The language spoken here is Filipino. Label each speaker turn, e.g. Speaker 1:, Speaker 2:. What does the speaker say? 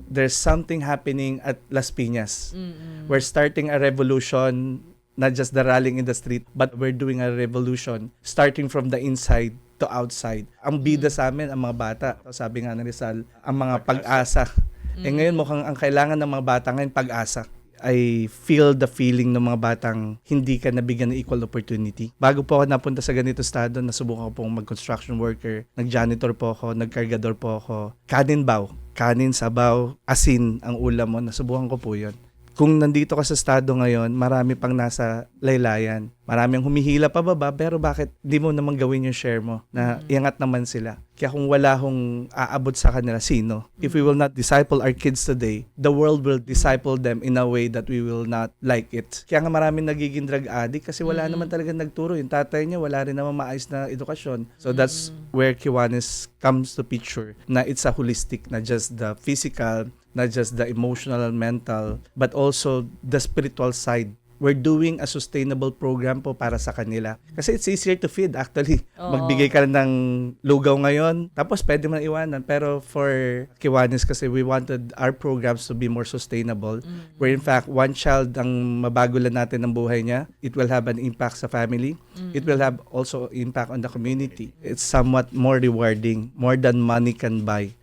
Speaker 1: there's something happening at Las Piñas. We're starting a revolution, not just the rallying in the street, but we're doing a revolution starting from the inside to outside. Ang bida sa amin, ang mga bata. Sabi nga ni Rizal, ang mga pag-asa. Ngayon mukhang ang kailangan ng mga bata ngayon pag-asa. I feel the feeling ng mga batang hindi ka nabigyan ng equal opportunity. Bago po ako napunta sa ganito estado, nasubukan ko pong mag-construction worker, nag-janitor po ako, nag-kargador po ako. Kanin, sabaw, asin ang ulam mo, nasubukan ko po yun. Kung nandito ka sa estado ngayon, marami pang nasa laylayan. Marami ang humihila pababa, pero bakit di mo naman gawin yung share mo na iangat naman sila? Kaya kung wala akong aabot sa kanila, sino? If we will not disciple our kids today, the world will disciple them in a way that we will not like it. Kaya nga maraming nagiging drug addict kasi wala naman talaga nagturo. Yung tatay niya, wala rin naman maayos na edukasyon. So that's where Kiwanis comes to picture na it's a holistic, not just the physical, not just the emotional and mental, but also the spiritual side. We're doing a sustainable program po para sa kanila. Kasi it's easier to feed actually. Magbigay ka ng lugaw ngayon, tapos pwede mo na iwanan. Pero for Kiwanis kasi we wanted our programs to be more sustainable. Where in fact, one child ang mabago lang natin ang buhay niya, it will have an impact sa family. It will have also impact on the community. It's somewhat more rewarding, more than money can buy.